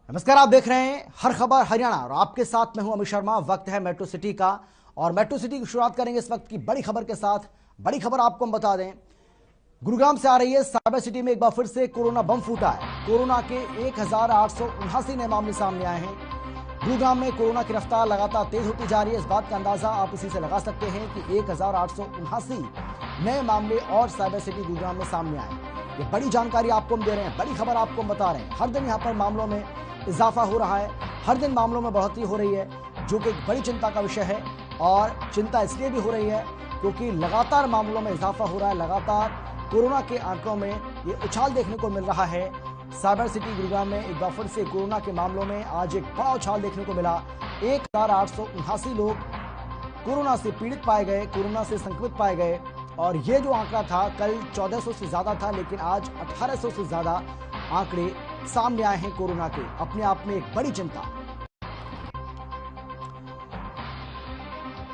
नमस्कार, आप देख रहे हैं हर खबर हरियाणा और आपके साथ मैं हूं अमित शर्मा। वक्त है मेट्रो सिटी का और मेट्रो सिटी की शुरुआत करेंगे इस वक्त की बड़ी खबर के साथ। बड़ी खबर आपको हम बता दें, गुरुग्राम से आ रही है। साइबर सिटी में एक बार फिर से कोरोना बम फूटा है। कोरोना के 1879 नए मामले सामने आए हैं। गुरुग्राम में कोरोना की रफ्तार लगातार तेज होती जा रही है। इस बात का अंदाजा आप इसी से लगा सकते हैं कि 1879 नए मामले और साइबर सिटी गुरुग्राम में सामने आए। ये बड़ी जानकारी आपको हम दे रहे हैं, बड़ी खबर आपको हम बता रहे हैं। हर दिन यहाँ पर मामलों में इजाफा हो रहा है, हर दिन मामलों में बढ़ोतरी हो रही है, जो कि एक बड़ी चिंता का विषय है। और चिंता इसलिए भी हो रही है क्योंकि लगातार मामलों में इजाफा हो रहा है, लगातार कोरोना के आंकड़ों में ये उछाल देखने को मिल रहा है। साइबर सिटी गुरुग्राम में एक बार फिर से कोरोना के मामलों में आज एक बड़ा उछाल देखने को मिला। 1879 लोग कोरोना से पीड़ित पाए गए, कोरोना से संक्रमित पाए गए। और ये जो आंकड़ा था कल 1400 से ज्यादा था, लेकिन आज 1800 से ज्यादा आंकड़े सामने आए हैं कोरोना के। अपने आप में एक बड़ी चिंता।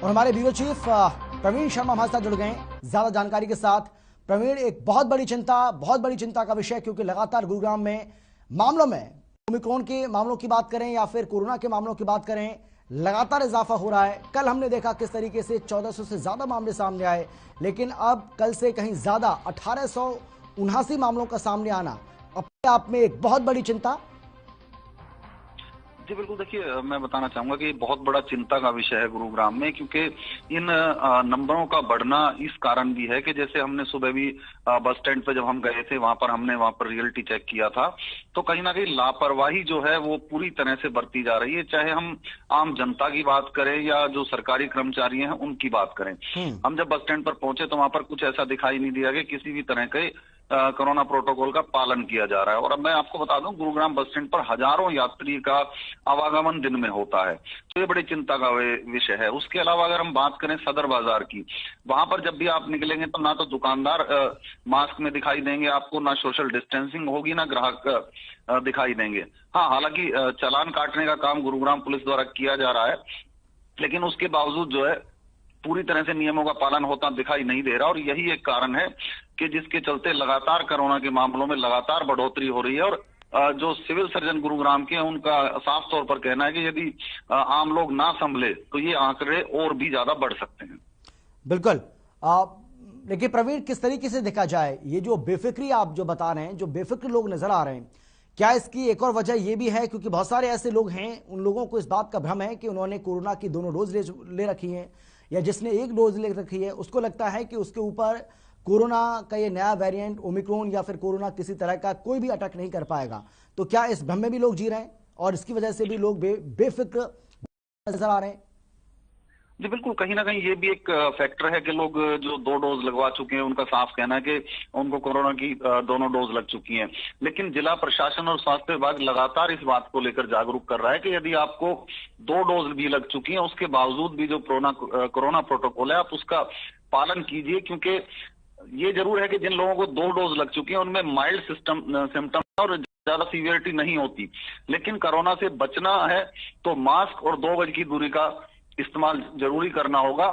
और हमारे ब्यूरो चीफ प्रवीण शर्मा हमारे साथ जुड़ गए ज्यादा जानकारी के साथ। प्रवीण, एक बहुत बड़ी चिंता का विषय, क्योंकि लगातार गुरुग्राम में मामलों में ओमिक्रॉन के मामलों की बात करें या फिर कोरोना के मामलों की बात करें, लगातार इजाफा हो रहा है। कल हमने देखा किस तरीके से 1400 से ज्यादा मामले सामने आए, लेकिन अब कल से कहीं ज्यादा 1879 मामलों का सामने आना अपने आप में एक बहुत बड़ी चिंता। जी बिल्कुल, देखिए मैं बताना चाहूंगा कि बहुत बड़ा चिंता का विषय है गुरुग्राम में, क्योंकि इन नंबरों का बढ़ना इस कारण भी है कि जैसे हमने सुबह भी बस स्टैंड पे जब हम गए थे हमने वहां पर रियलिटी चेक किया था, तो कहीं ना कहीं लापरवाही जो है वो पूरी तरह से बरती जा रही है। चाहे हम आम जनता की बात करें या जो सरकारी कर्मचारी हैं उनकी बात करें। हम जब बस स्टैंड पर पहुंचे तो वहां पर कुछ ऐसा दिखाई नहीं दिया कि किसी भी तरह के कोरोना प्रोटोकॉल का पालन किया जा रहा है। और अब मैं आपको बता दूं, गुरुग्राम बस स्टैंड पर हजारों यात्री का आवागमन दिन में होता है, तो ये बड़ी चिंता का विषय है। उसके अलावा अगर हम बात करें सदर बाजार की, वहां पर जब भी आप निकलेंगे तो ना तो दुकानदार मास्क में दिखाई देंगे आपको, ना सोशल डिस्टेंसिंग होगी, ना ग्राहक दिखाई देंगे। हाँ, हालांकि चालान काटने का काम गुरुग्राम पुलिस द्वारा किया जा रहा है, लेकिन उसके बावजूद जो है पूरी तरह से नियमों का पालन होता दिखाई नहीं दे रहा। और यही एक कारण है कि जिसके चलते लगातार कोरोना के मामलों में लगातार बढ़ोतरी हो रही है। और जो सिविल सर्जन गुरुग्राम के हैं उनका साफ तौर पर कहना है कि यदि आम लोग ना संभले तो ये आंकड़े और भी ज्यादा बढ़ सकते हैं। बिल्कुल। देखिए प्रवीण, किस तरीके से देखा जाए, ये जो बेफिक्री आप जो बता रहे हैं, जो बेफिक्र लोग नजर आ रहे हैं, क्या इसकी एक और वजह यह भी है क्योंकि बहुत सारे ऐसे लोग हैं, उन लोगों को इस बात का भ्रम है कि उन्होंने कोरोना की दोनों डोज ले रखी है, या जिसने एक डोज ले रखी है उसको लगता है कि उसके ऊपर कोरोना का ये नया वेरिएंट ओमिक्रॉन या फिर कोरोना किसी तरह का कोई भी अटैक नहीं कर पाएगा। तो क्या इस भ्रम में भी लोग जी रहे हैं और इसकी वजह से भी लोग बेफिक्र नजर आ रहे हैं? जी बिल्कुल, कहीं ना कहीं ये भी एक फैक्टर है कि लोग जो 2 डोज लगवा चुके हैं उनका साफ कहना है कि उनको कोरोना की दोनों डोज लग चुकी हैं। लेकिन जिला प्रशासन और स्वास्थ्य विभाग लगातार इस बात को लेकर जागरूक कर रहा है कि यदि आपको 2 डोज भी लग चुकी हैं उसके बावजूद भी जो कोरोना प्रोटोकॉल है आप उसका पालन कीजिए। क्योंकि ये जरूर है कि जिन लोगों को 2 डोज लग चुकी है उनमें माइल्ड सिम्टम और ज्यादा सीवियरिटी नहीं होती, लेकिन कोरोना से बचना है तो मास्क और 2 गज की दूरी का इस्तेमाल जरूरी करना होगा,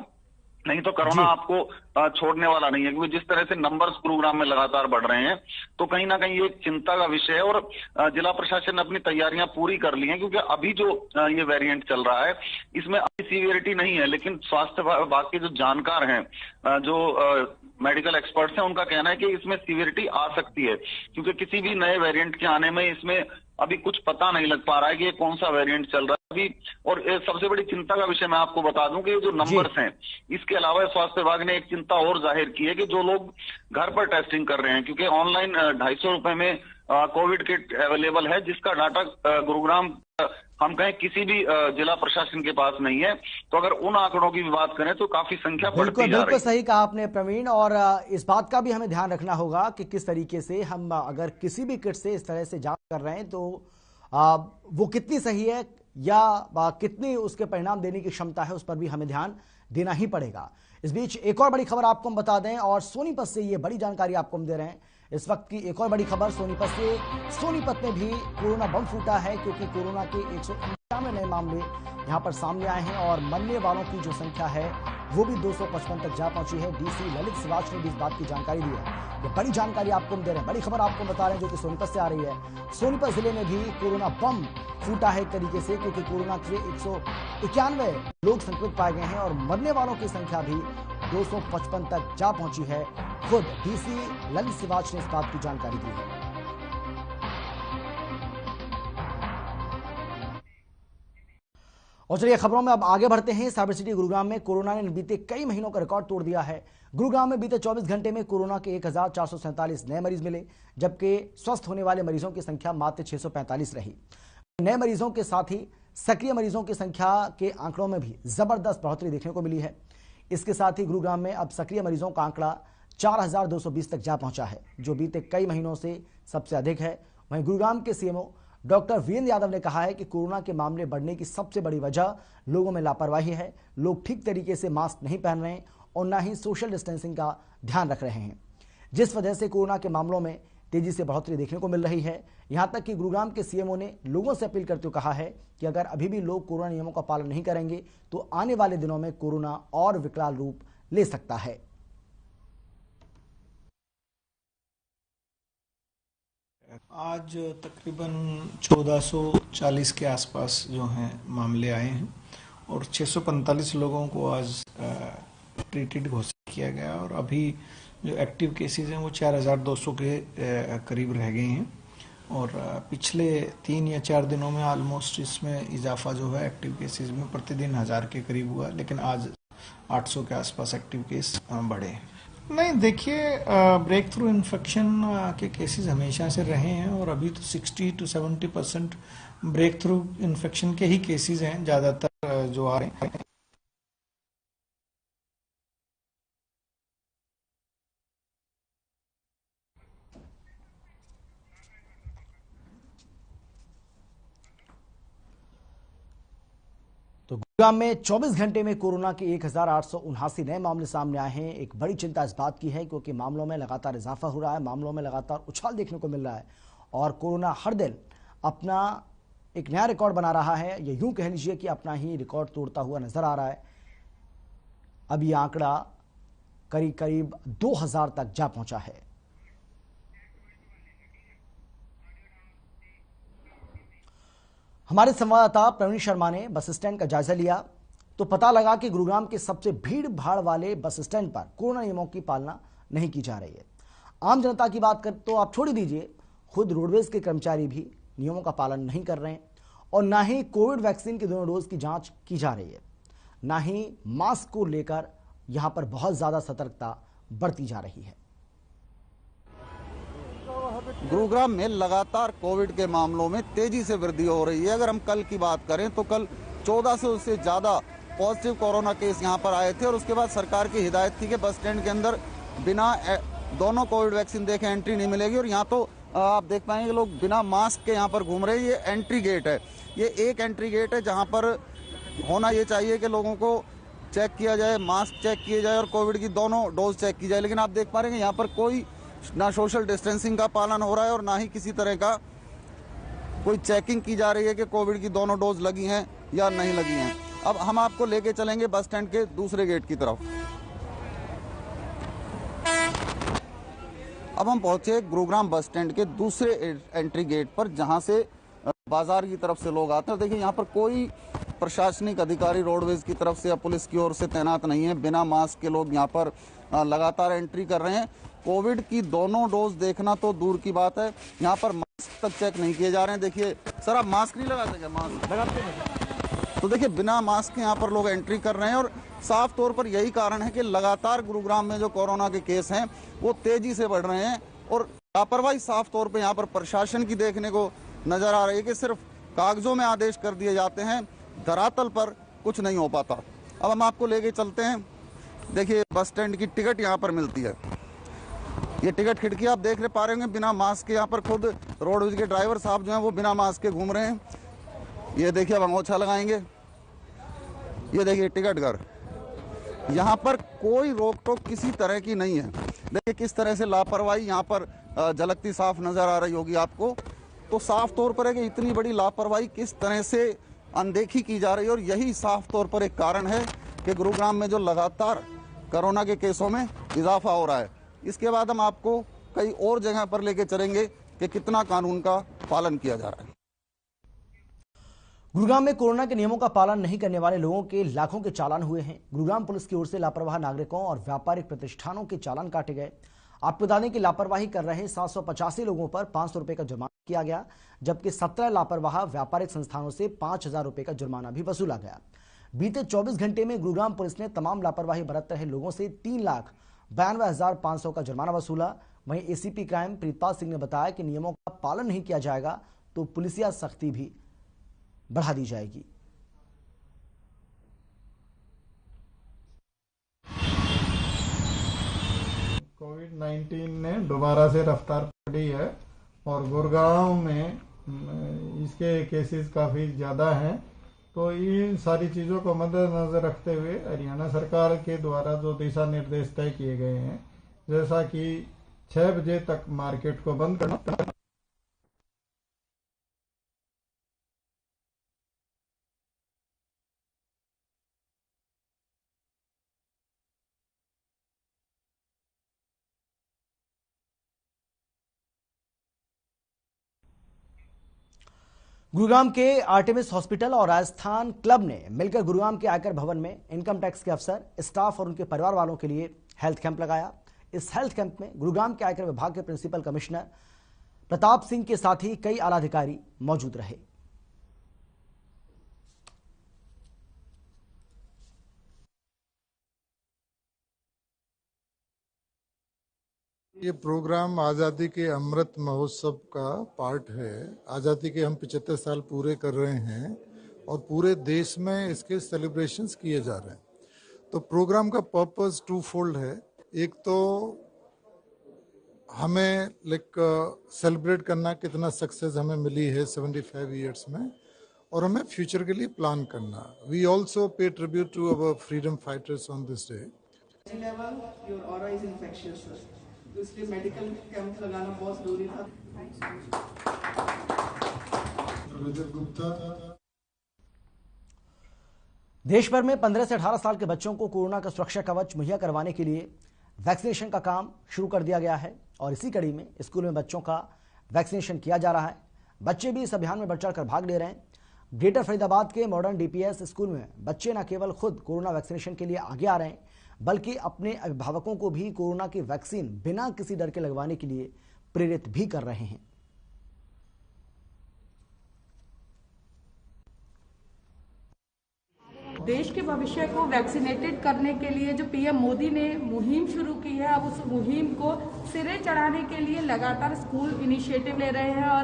नहीं तो कोरोना आपको छोड़ने वाला नहीं है। क्योंकि जिस तरह से नंबर्स गुरुग्राम में लगातार बढ़ रहे हैं तो कहीं ना कहीं ये चिंता का विषय है। और जिला प्रशासन ने अपनी तैयारियां पूरी कर ली हैं, क्योंकि अभी जो ये वेरिएंट चल रहा है इसमें अभी सीवियरिटी नहीं है, लेकिन स्वास्थ्य विभाग के जो जानकार हैं, जो मेडिकल एक्सपर्ट्स हैं, उनका कहना है कि इसमें सीवियरिटी आ सकती है, क्योंकि किसी भी नए वेरिएंट के आने में इसमें अभी कुछ पता नहीं लग पा रहा है कि ये कौन सा वेरिएंट चल रहा है अभी। और सबसे बड़ी चिंता का विषय मैं आपको बता दूं कि जो नंबर्स हैं, इसके अलावा स्वास्थ्य विभाग ने एक चिंता और जाहिर की है कि जो लोग घर पर टेस्टिंग कर रहे हैं, क्योंकि ऑनलाइन 250 रुपए में कोविड किट अवेलेबल है, जिसका डाटा गुरुग्राम हम कहें किसी भी जिला प्रशासन के पास नहीं है। तो अगर उन आंकड़ों की भी बात करें तो काफी संख्या बढ़ती जा रही है। बिल्कुल सही कहा आपने प्रवीण। और इस बात का भी हमें ध्यान रखना होगा कि किस तरीके से हम अगर किसी भी किट से इस तरह से जांच कर रहे हैं तो वो कितनी सही है या कितनी उसके परिणाम देने की क्षमता है, उस पर भी हमें ध्यान देना ही पड़ेगा। इस बीच एक और बड़ी खबर आपको हम बता दें, और सोनीपत से ये बड़ी जानकारी आपको हम दे रहे हैं। इस वक्त की एक और बड़ी खबर सोनीपत से। सोनीपत में भी कोरोना बम फूटा है, क्योंकि कोरोना के 191 नए मामले यहां पर सामने आए हैं और मरने वालों की जो संख्या है वो भी 255 तक जा पहुंची है। डीसी ललित सिवाच ने भी इस बात की जानकारी दी है। ये बड़ी जानकारी आपको हम दे रहे हैं, बड़ी खबर आपको बता रहे हैं जो कि सोनीपत से आ रही है। सोनीपत जिले में भी कोरोना बम फूटा है एक तरीके से, क्योंकि कोरोना से 191 लोग संक्रमित पाए गए हैं और मरने वालों की संख्या भी 255 तक जा पहुंची है। खुद डीसी ललित सिवाच ने इस बात की जानकारी दी है। और चलिए खबरों में अब आगे बढ़ते हैं। साइबर सिटी गुरुग्राम में कोरोना ने बीते कई महीनों का रिकॉर्ड तोड़ दिया है। गुरुग्राम में बीते 24 घंटे में कोरोना के 1447 नए मरीज मिले, जबकि स्वस्थ होने वाले मरीजों की संख्या मात्र 645 रही। नए मरीजों के साथ ही सक्रिय मरीजों की संख्या के आंकड़ों में भी जबरदस्त बढ़ोतरी देखने को मिली है। इसके साथ ही गुरुग्राम में अब सक्रिय मरीजों का आंकड़ा 4220 तक जा पहुंचा है, जो बीते कई महीनों से सबसे अधिक है। वहीं गुरुग्राम के सीएमओ डॉक्टर वीरेंद्र यादव ने कहा है कि कोरोना के मामले बढ़ने की सबसे बड़ी वजह लोगों में लापरवाही है। लोग ठीक तरीके से मास्क नहीं पहन रहे हैं और न ही सोशल डिस्टेंसिंग का ध्यान रख रहे हैं, जिस वजह से कोरोना के मामलों में तेजी से बढ़ोतरी देखने को मिल रही है। यहां तक कि गुरुग्राम के सीएमओ ने लोगों से अपील करते हुए कहा है कि अगर अभी भी लोग कोरोना नियमों का पालन नहीं करेंगे तो आने वाले दिनों में कोरोना और विकराल रूप ले सकता है। आज तकरीबन 1440 के आसपास जो हैं मामले आए हैं और 645 लोगों को आज ट्रीटेड घोषित किया गया और अभी जो एक्टिव केसेस हैं वो 4200 के करीब रह गए हैं और पिछले 3 या 4 दिनों में ऑलमोस्ट इसमें इजाफा जो है एक्टिव केसेस में प्रतिदिन 1000 के करीब हुआ, लेकिन आज 800 के आसपास एक्टिव केस बढ़े। नहीं, देखिए ब्रेक थ्रू इन्फेक्शन के केसेस हमेशा से रहे हैं और अभी तो 60 to 70% ब्रेक थ्रू इन्फेक्शन के ही केसेस हैं ज्यादातर जो आ रहे हैं। तो गुरुग्राम में 24 घंटे में कोरोना के 1879 नए मामले सामने आए हैं। एक बड़ी चिंता इस बात की है क्योंकि मामलों में लगातार इजाफा हो रहा है, मामलों में लगातार उछाल देखने को मिल रहा है और कोरोना हर दिन अपना एक नया रिकॉर्ड बना रहा है। या यूं कह लीजिए कि अपना ही रिकॉर्ड तोड़ता हुआ नजर आ रहा है। अब ये आंकड़ा करीब करीब 2000 तक जा पहुंचा है। हमारे संवाददाता प्रवीण शर्मा ने बस स्टैंड का जायजा लिया तो पता लगा कि गुरुग्राम के सबसे भीड़ भाड़ वाले बस स्टैंड पर कोरोना नियमों की पालना नहीं की जा रही है। आम जनता की बात कर तो आप छोड़ ही दीजिए, खुद रोडवेज के कर्मचारी भी नियमों का पालन नहीं कर रहे हैं और ना ही कोविड वैक्सीन के दोनों डोज की जांच की जा रही है, ना ही मास्क को लेकर यहां पर बहुत ज्यादा सतर्कता बरती जा रही है। गुरुग्राम में लगातार कोविड के मामलों में तेजी से वृद्धि हो रही है। अगर हम कल की बात करें तो कल 1400 से ज्यादा पॉजिटिव कोरोना केस यहां पर आए थे और उसके बाद सरकार की हिदायत थी कि बस स्टैंड के अंदर बिना दोनों कोविड वैक्सीन देखे एंट्री नहीं मिलेगी। और यहाँ तो आप देख पाएंगे लोग बिना मास्क के यहाँ पर घूम रहे हैं। ये एंट्री गेट है, ये एक एंट्री गेट है जहाँ पर होना ये चाहिए कि लोगों को चेक किया जाए, मास्क चेक किए जाए और कोविड की दोनों डोज चेक की जाए। लेकिन आप देख पा रहे हैं यहाँ पर कोई ना सोशल डिस्टेंसिंग का पालन हो रहा है और ना ही किसी तरह का कोई चेकिंग की जा रही है कि कोविड की दोनों डोज लगी हैं या नहीं लगी हैं। अब हम आपको लेके चलेंगे बस स्टैंड के दूसरे गेट की तरफ। अब हम पहुंचे गुरुग्राम बस स्टैंड के दूसरे एंट्री गेट पर जहां से बाजार की तरफ से लोग आते हैं। देखिए यहाँ पर कोई प्रशासनिक अधिकारी रोडवेज की तरफ से या पुलिस की ओर से तैनात नहीं है। बिना मास्क के लोग यहाँ पर लगातार एंट्री कर रहे हैं। कोविड की दोनों डोज देखना तो दूर की बात है, यहाँ पर मास्क तक चेक नहीं किए जा रहे हैं। देखिए सर, आप मास्क नहीं लगाते क्या? मास्क लगाते हैं। तो देखिए बिना मास्क के यहाँ पर लोग एंट्री कर रहे हैं और साफ तौर पर यही कारण है कि लगातार गुरुग्राम में जो कोरोना के केस हैं वो तेजी से बढ़ रहे हैं और लापरवाही साफ तौर पर यहाँ पर प्रशासन की देखने को नजर आ रही है कि सिर्फ कागजों में आदेश कर दिए जाते हैं, धरातल पर कुछ नहीं हो पाता। अब हम आपको लेके चलते हैं। देखिए बस स्टैंड की टिकट यहाँ पर मिलती है। ये टिकट खिड़की आप देख पा रहे होंगे बिना मास्क के यहाँ पर खुद रोडवेज के ड्राइवर साहब जो हैं वो बिना मास्क के घूम रहे हैं। ये देखिए अब अंगोछा लगाएंगे। ये देखिए टिकट घर, यहाँ पर कोई रोक टोक किसी तरह की नहीं है। देखिए किस तरह से लापरवाही यहाँ पर झलकती साफ नजर आ रही होगी आपको। तो साफ तौर पर है कि इतनी बड़ी लापरवाही किस तरह से अनदेखी की जा रही है और यही साफ तौर पर एक कारण है कि गुरुग्राम में जो लगातार कोरोना के केसों में इजाफा हो रहा है। इसके बाद हम आपको कई और जगह पर लेके चलेंगे कि कितना कानून का पालन किया जा रहा है। गुरुग्राम में कोरोना के नियमों का पालन नहीं करने वाले लोगों के लाखों के चालान हुए हैं। गुरुग्राम पुलिस की ओर से लापरवाह नागरिकों और व्यापारिक प्रतिष्ठानों के चालान काटे गए। आपको बता दें कि लापरवाही कर रहे 785 लोगों पर 500 रुपए का जुर्माना किया गया, जबकि 17 लापरवाह व्यापारिक संस्थानों से 5000 रुपए का जुर्माना भी वसूला गया। बीते 24 घंटे में गुरुग्राम पुलिस ने तमाम लापरवाही बरत रहे लोगों से 3,92,500 का जुर्माना वसूला। वहीं एसीपी क्राइम प्रीतपाल सिंह ने बताया कि नियमों का पालन नहीं किया जाएगा तो पुलिसिया सख्ती भी बढ़ा दी जाएगी। कोविड-19 ने दोबारा से रफ्तार पकड़ी है और गुड़गांव में इसके केसेस काफ़ी ज़्यादा हैं। तो इन सारी चीज़ों को मद्देनजर रखते हुए हरियाणा सरकार के द्वारा जो दिशा निर्देश तय किए गए हैं, जैसा कि 6 बजे तक मार्केट को बंद करना, गुरुग्राम के आर्टेमिस हॉस्पिटल और राजस्थान क्लब ने मिलकर गुरुग्राम के आयकर भवन में इनकम टैक्स के अफसर, स्टाफ और उनके परिवार वालों के लिए हेल्थ कैंप लगाया। इस हेल्थ कैंप में गुरुग्राम के आयकर विभाग के प्रिंसिपल कमिश्नर प्रताप सिंह के साथ ही कई आला अधिकारी मौजूद रहे। ये प्रोग्राम आज़ादी के अमृत महोत्सव का पार्ट है। आज़ादी के हम 75 साल पूरे कर रहे हैं और पूरे देश में इसके सेलिब्रेशंस किए जा रहे हैं। तो प्रोग्राम का पर्पस टू फोल्ड है। एक तो हमें सेलिब्रेट करना कितना सक्सेस हमें मिली है 75 ईयर्स में, और हमें फ्यूचर के लिए प्लान करना। We also pay tribute to our freedom fighters on this day. तो इसलिए मेडिकल कैंप लगाना बहुत जरूरी था। देश भर में 15 से 18 साल के बच्चों को कोरोना का सुरक्षा कवच मुहैया करवाने के लिए वैक्सीनेशन का काम शुरू कर दिया गया है और इसी कड़ी में स्कूल में बच्चों का वैक्सीनेशन किया जा रहा है। बच्चे भी इस अभियान में बढ़ चढ़कर भाग ले रहे हैं। ग्रेटर फरीदाबाद के मॉडर्न डीपीएस स्कूल में बच्चे न केवल खुद कोरोना वैक्सीनेशन के लिए आगे आ रहे हैं, बल्कि अपने अभिभावकों को भी कोरोना की वैक्सीन बिना किसी डर के लगवाने के लिए प्रेरित भी कर रहे हैं। देश के भविष्य को वैक्सीनेटेड करने के लिए जो पीएम मोदी ने मुहिम शुरू की है, अब उस मुहिम को सिरे चढ़ाने के लिए लगातार स्कूल इनिशिएटिव ले रहे हैं। और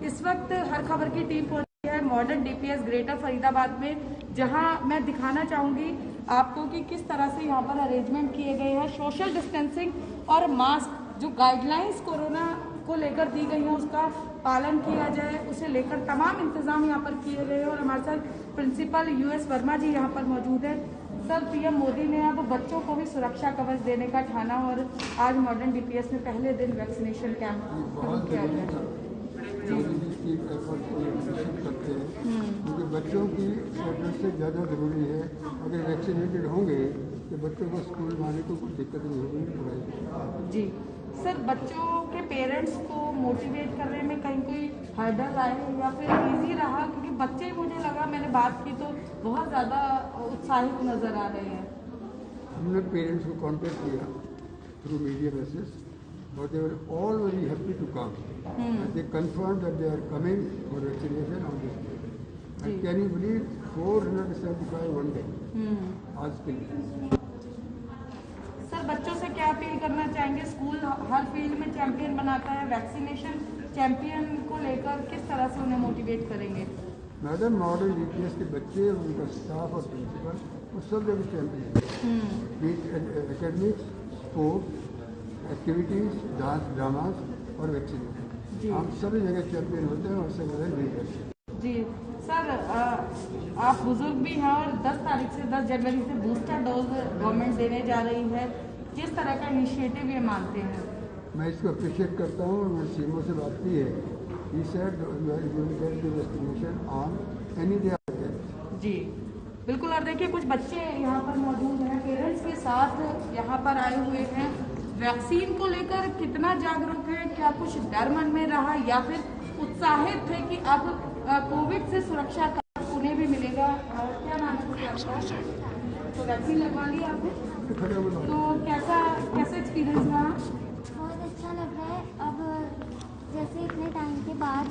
इस वक्त हर खबर की टीम पहुंची है मॉडर्न डीपीएस ग्रेटर फरीदाबाद में, जहां मैं दिखाना चाहूंगी आपको कि किस तरह से यहाँ पर अरेंजमेंट किए गए हैं। सोशल डिस्टेंसिंग और मास्क जो गाइडलाइंस कोरोना को लेकर दी गई है उसका पालन किया जाए, उसे लेकर तमाम इंतजाम यहाँ पर किए गए हैं। और हमारे साथ प्रिंसिपल यूएस वर्मा जी यहाँ पर मौजूद है। सर, पीएम मोदी ने अब बच्चों को भी सुरक्षा कवच देने का ठाना और आज मॉडर्न डीपीएस में पहले दिन वैक्सीनेशन कैंप शुरू किया गया। क्योंकि बच्चों की सेफ्टी से ज़्यादा ज़रूरी है। अगर वैक्सीनेटेड होंगे तो बच्चों को स्कूल में आने को कुछ दिक्कत नहीं होगी पढ़ाई। जी सर, बच्चों के पेरेंट्स को मोटिवेट करने में कहीं कोई हर्डल आए या फिर इजी रहा? क्योंकि बच्चे, मुझे लगा, मैंने बात की तो बहुत ज़्यादा उत्साहित नज़र आ रहे हैं। हमने पेरेंट्स को कांटेक्ट किया थ्रू मीडिया मैसेज और they were all very happy to come. They confirm that they are coming for vaccination on this day. And can you believe 475 one day आज के लिए। सर, बच्चों से क्या अपील करना चाहेंगे? स्कूल हर फील्ड में चैंपियन बनाता है, वैक्सीनेशन चैंपियन को लेकर किस तरह से उन्हें मोटिवेट करेंगे? मैडम, मॉडर्न डीपीएस के बच्चे, उनका स्टाफ और प्रिंसिपल, वो सब जगह चैंपियन है। Academics, sports, activities, dance, dramas और वैक्सीनेशन, हम सभी जगह चैंपियन होते हैं और सब जगह नहीं करते। जी सर, आप बुजुर्ग भी हैं और 10 तारीख से 10 जनवरी से बूस्टर डोज गवर्नमेंट देने जा रही है। किस तरह का इनिशिएटिव ये मानते हैं? मैं इसको अप्रिशिएट करता हूँ। मैंने सीएमओ से बात की है। He said you are going to get the vaccination on any day of the day. जी बिल्कुल। और देखिए कुछ बच्चे यहाँ पर मौजूद हैं, पेरेंट्स के साथ यहाँ पर आए हुए हैं। वैक्सीन को लेकर कितना जागरूक है, क्या कुछ डर मन में रहा या फिर उत्साहित थे कि अब कोविड से सुरक्षा का उन्हें भी मिलेगा? क्या नाम है आपका? तो वैक्सीन लगवा ली आपने, तो कैसा एक्सपीरियंस रहा? बहुत अच्छा लग रहा है। अब जैसे इतने टाइम के बाद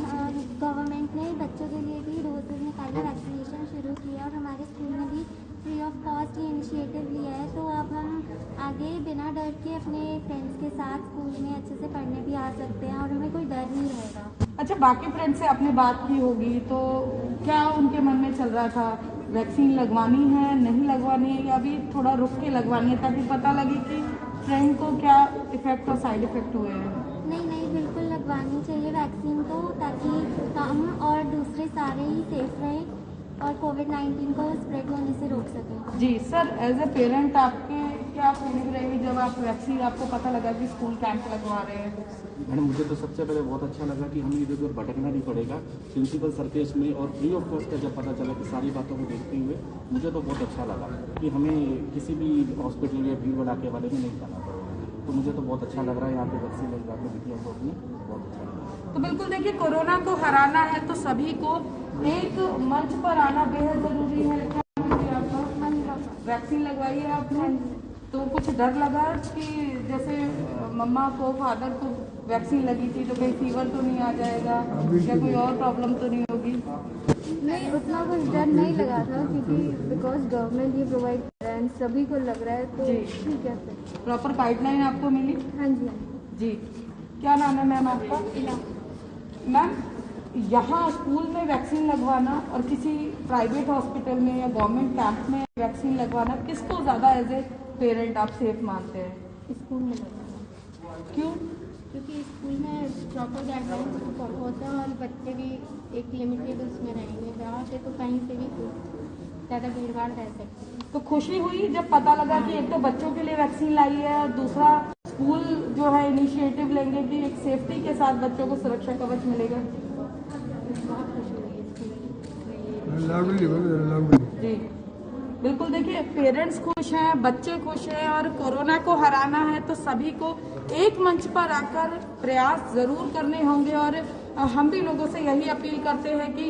गवर्नमेंट ने बच्चों के लिए भी डोजेज निकालना, वैक्सीनेशन शुरू किया और हमारे स्कूल में भी फ्री ऑफ कॉस्ट ये इनिशिएटिव लिया है। तो अब हम आगे बिना डर के अपने फ्रेंड्स के साथ स्कूल में अच्छे से पढ़ने भी आ सकते हैं और हमें कोई डर नहीं रहेगा। अच्छा, बाकी फ्रेंड से आपने बात की होगी, तो क्या उनके मन में चल रहा था? वैक्सीन लगवानी है, नहीं लगवानी है, या अभी थोड़ा रुक के लगवानी है ताकि पता लगे कि फ्रेंड को क्या इफेक्ट और साइड इफेक्ट हुए हैं? नहीं, बिल्कुल लगवानी चाहिए वैक्सीन को, ताकि हम और दूसरे सारे ही सेफ रहें और कोविड-19 को स्प्रेड होने से रोक सकें। जी सर, एज ए पेरेंट आपके क्या फीलिंग रही जब आप वैक्सीन, आपको पता लगा कि स्कूल कैंप लगवा रहे हैं? मैडम, मुझे तो सबसे पहले बहुत अच्छा लगा कि हमें इधर उधर भटकना नहीं पड़ेगा। प्रिंसिपल सर्कस में और फ्री ऑफ कॉस्ट का जब पता चला कि सारी बातों को देखते हुए मुझे तो बहुत अच्छा लगा कि हमें किसी भी हॉस्पिटल या भीड़ भड़ाके वाले में नहीं जाना पड़ेगा। तो मुझे तो बहुत अच्छा लग रहा है यहाँ पे वैक्सीन लगवा के बिटिया को अपनी बहुत अच्छा लगा। तो बिल्कुल देखिए, कोरोना को हराना है तो सभी को एक मंच पर आना बेहद जरूरी है। वैक्सीन लगवाई है आपने, तो कुछ डर लगा कि जैसे मम्मा को, फादर को वैक्सीन लगी थी तो कहीं फीवर तो नहीं आ जाएगा या कोई और प्रॉब्लम तो नहीं होगी? नहीं, उतना कुछ डर नहीं लगा था क्योंकि बिकॉज गवर्नमेंट ये प्रोवाइड कर रहा है, सभी को लग रहा है, तो ठीक है। प्रॉपर गाइडलाइन आपको मिली? हाँ जी। जी, क्या नाम है मैम आपका? मैम, यहाँ स्कूल में वैक्सीन लगवाना और किसी प्राइवेट हॉस्पिटल में या गवर्नमेंट कैंप में वैक्सीन लगवाना, किसको ज़्यादा एज ए पेरेंट आप सेफ मानते हैं? स्कूल में लगवाना। क्यों? क्योंकि स्कूल में प्रॉपर गाइडलाइंस होता है और बच्चे भी एक लिमिटेड उसमें रहेंगे। वहाँ पे तो कहीं से भी ज़्यादा भीड़ भाड़ रह सकती है। तो खुशी हुई जब पता लगा कि एक तो बच्चों के लिए वैक्सीन लाई है और दूसरा स्कूल जो है इनिशिएटिव लेंगे कि एक सेफ्टी के साथ बच्चों को सुरक्षा कवच मिलेगा? बहुत खुशी हुई जी बिल्कुल। देखिए, पेरेंट्स खुश हैं, बच्चे खुश हैं और कोरोना को हराना है तो सभी को एक मंच पर आकर प्रयास जरूर करने होंगे। और हम भी लोगों से यही अपील करते हैं कि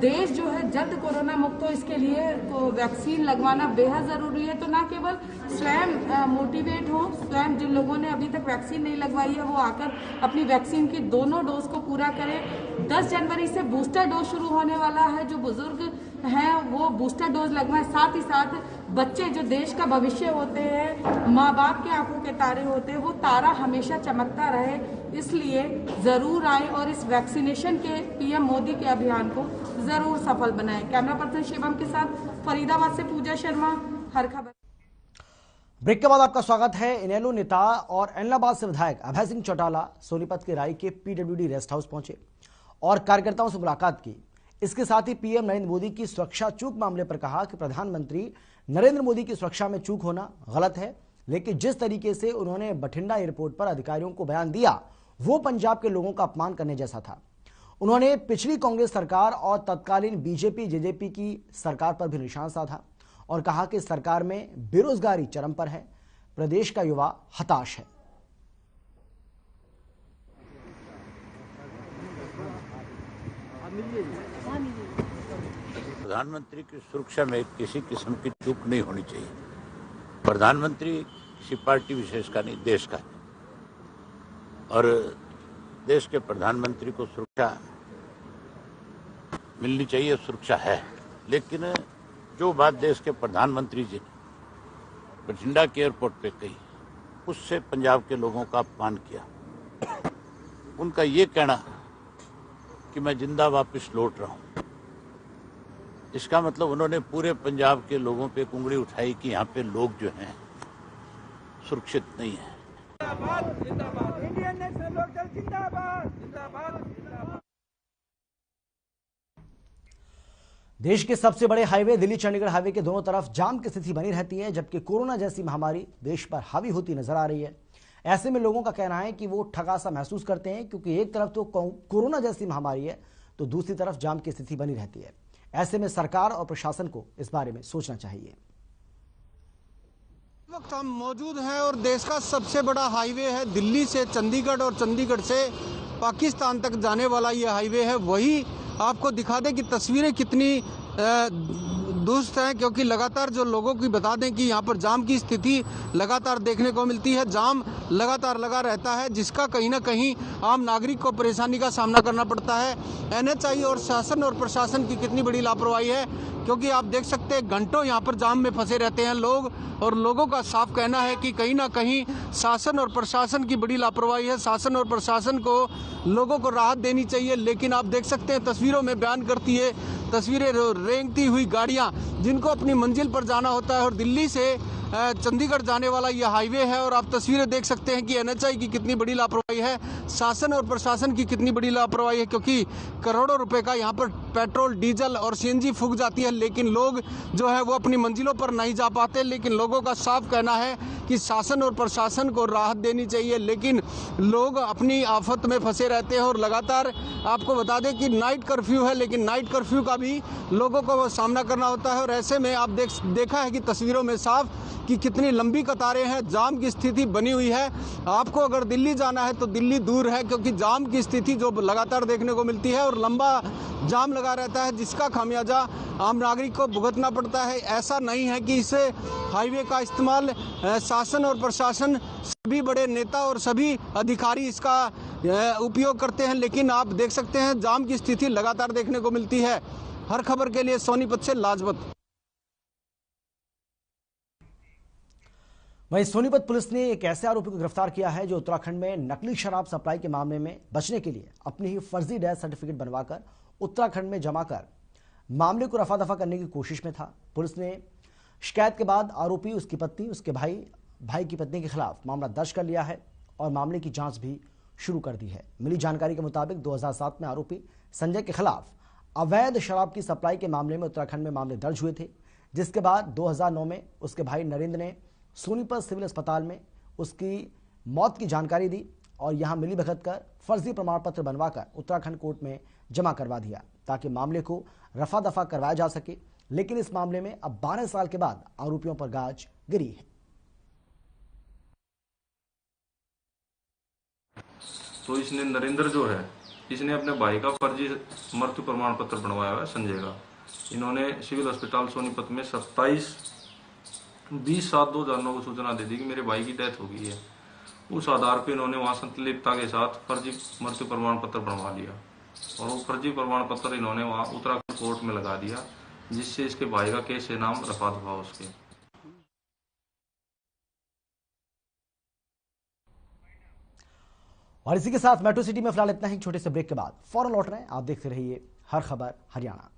देश जो है जल्द कोरोना मुक्त हो, इसके लिए तो वैक्सीन लगवाना बेहद जरूरी है। तो ना केवल स्वयं मोटिवेट हो, स्वयं जिन लोगों ने अभी तक वैक्सीन नहीं लगवाई है वो आकर अपनी वैक्सीन की दोनों डोज को पूरा करें। 10 जनवरी से बूस्टर डोज शुरू होने वाला है, जो बुजुर्ग हैं वो बूस्टर डोज लगवाएं। साथ ही साथ बच्चे जो देश का भविष्य होते हैं, माँ बाप के आंखों के तारे होते हैं, वो तारा हमेशा चमकता रहे, इसलिए जरूर आए और इस वैक्सीनेशन के पीएम मोदी के अभियान को जरूर सफल बनाएं। कैमरा पर्सन शिवम के साथ फरीदाबाद से पूजा शर्मा, हर खबर। ब्रेक के बाद आपका स्वागत है। इनेलो नेता और एलनाबाद से विधायक अभय सिंह चौटाला सोनीपत के राई के पीडब्ल्यूडी रेस्ट हाउस पहुंचे और कार्यकर्ताओं से मुलाकात की। इसके साथ ही पीएम नरेंद्र मोदी की सुरक्षा चूक मामले पर कहा कि प्रधानमंत्री नरेंद्र मोदी की सुरक्षा में चूक होना गलत है, लेकिन जिस तरीके से उन्होंने बठिंडा एयरपोर्ट पर अधिकारियों को बयान दिया वो पंजाब के लोगों का अपमान करने जैसा था। उन्होंने पिछली कांग्रेस सरकार और तत्कालीन बीजेपी जेजेपी की सरकार पर भी निशान साधा और कहा कि सरकार में बेरोजगारी चरम पर है, प्रदेश का युवा हताश है। प्रधानमंत्री की सुरक्षा में किसी किस्म की चूक नहीं होनी चाहिए। प्रधानमंत्री किसी पार्टी विशेष का नहीं, देश का है और देश के प्रधानमंत्री को सुरक्षा मिलनी चाहिए, सुरक्षा है। लेकिन जो बात देश के प्रधानमंत्री जी ने बठिंडा के एयरपोर्ट पे कही, उससे पंजाब के लोगों का अपमान किया। उनका ये कहना कि मैं जिंदा वापस लौट रहा हूं, इसका मतलब उन्होंने पूरे पंजाब के लोगों पे उंगली उठाई कि यहाँ पे लोग जो हैं सुरक्षित नहीं है। देश के सबसे बड़े हाईवे दिल्ली चंडीगढ़ हाईवे के दोनों तरफ जाम की स्थिति बनी रहती है, जबकि कोरोना जैसी महामारी देश पर हावी होती नजर आ रही है। ऐसे में लोगों का कहना है कि वो ठगा सा महसूस करते हैं, क्योंकि एक तरफ तो कोरोना जैसी महामारी है तो दूसरी तरफ जाम की स्थिति बनी रहती है। ऐसे में सरकार और प्रशासन को इस बारे में सोचना चाहिए। इस वक्त हम मौजूद हैं और देश का सबसे बड़ा हाईवे है दिल्ली से चंडीगढ़ और चंडीगढ़ से पाकिस्तान तक जाने वाला ये हाईवे है। वही आपको दिखा दें कि तस्वीरें कितनी दुरुस्त हैं, क्योंकि लगातार जो लोगों की बता दें कि यहाँ पर जाम की स्थिति लगातार देखने को मिलती है। जाम लगातार लगा रहता है, जिसका कहीं ना कहीं आम नागरिक को परेशानी का सामना करना पड़ता है। एनएचआई और शासन और प्रशासन की कितनी बड़ी लापरवाही है, क्योंकि आप देख सकते हैं घंटों यहाँ पर जाम में फंसे रहते हैं लोग, और लोगों का साफ कहना है कि कहीं ना कहीं शासन और प्रशासन की बड़ी लापरवाही है। शासन और प्रशासन को लोगों को राहत देनी चाहिए, लेकिन आप देख सकते हैं तस्वीरों में बयान करती है तस्वीरें रेंगती हुई गाड़ियां जिनको अपनी मंजिल पर जाना होता है, और दिल्ली से चंडीगढ़ जाने वाला यह हाईवे है। और आप तस्वीरें देख सकते हैं कि एनएचआई की कितनी बड़ी लापरवाही है, शासन और प्रशासन की कितनी बड़ी लापरवाही है, क्योंकि करोड़ों रुपए का यहाँ पर पेट्रोल, डीजल और सीएनजी फूक जाती है, लेकिन लोग जो है वो अपनी मंजिलों पर नहीं जा पाते। लेकिन लोगों का साफ कहना है कि शासन और प्रशासन को राहत देनी चाहिए, लेकिन लोग अपनी आफत में फंसे रहते हैं। और लगातार आपको बता दें कि नाइट कर्फ्यू है, लेकिन नाइट कर्फ्यू का भी लोगों को सामना करना होता है। और ऐसे में आप देखा है कि तस्वीरों में साफ कि कितनी लंबी कतारें हैं, जाम की स्थिति बनी हुई है। आपको अगर दिल्ली जाना है तो दिल्ली दूर है, क्योंकि जाम की स्थिति जो लगातार देखने को मिलती है और लंबा जाम लगा रहता है, जिसका खामियाजा आम नागरिक को भुगतना पड़ता है। ऐसा नहीं है कि इस हाईवे का इस्तेमाल शासन और प्रशासन, सभी बड़े नेता और सभी अधिकारी इसका उपयोग करते हैं, लेकिन आप देख सकते हैं जाम की स्थिति लगातार देखने को मिलती है। हर खबर के लिए सोनीपत से लाजपत। वहीं सोनीपत पुलिस ने एक ऐसे आरोपी को गिरफ्तार किया है जो उत्तराखंड में नकली शराब सप्लाई के मामले में बचने के लिए अपनी ही फर्जी डेथ सर्टिफिकेट बनवाकर उत्तराखंड में जमा कर मामले को रफा दफा करने की कोशिश में था। पुलिस ने शिकायत के बाद आरोपी, उसकी पत्नी, उसके भाई की पत्नी के खिलाफ मामला दर्ज कर लिया है और मामले की जांच भी शुरू कर दी है। मिली जानकारी के मुताबिक 2007 में आरोपी संजय के खिलाफ अवैध शराब की सप्लाई के मामले में उत्तराखंड में मामले दर्ज हुए थे, जिसके बाद 2009 में उसके भाई नरेंद्र ने सोनीपत सिविल अस्पताल में उसकी मौत की जानकारी दी और यहां मिली भगत कर फर्जी प्रमाण पत्र बनवाकर उत्तराखंड कोर्ट में जमा करवा दिया ताकि मामले को रफा दफा करवाया जा सके। लेकिन इस मामले में अब 12 साल के बाद आरोपियों पर गाज गिरी है। तो इसने नरेंद्र जो है, इसने अपने भाई का फर्जी मृत्यु प्रमाण पत्र बनवाया हुआ है संजय का। इन्होंने सिविल अस्पताल सोनीपत में 27/20/2009 को सूचना दे दी कि मेरे भाई की डेथ हो गई है। उस आधार पर इन्होंने वहां संतलिप्तता के साथ फर्जी मृत्यु प्रमाण पत्र बनवा लिया और वो फर्जी प्रमाण पत्र इन्होंने वहां उत्तराखंड कोर्ट में लगा दिया, जिससे इसके भाई का केस है नाम रफा दफा उसके। और इसी के साथ मेट्रो सिटी में फिलहाल इतना ही। छोटे से ब्रेक के बाद फौरन लौट रहे हैं। आप देखते रहिए हर खबर हरियाणा।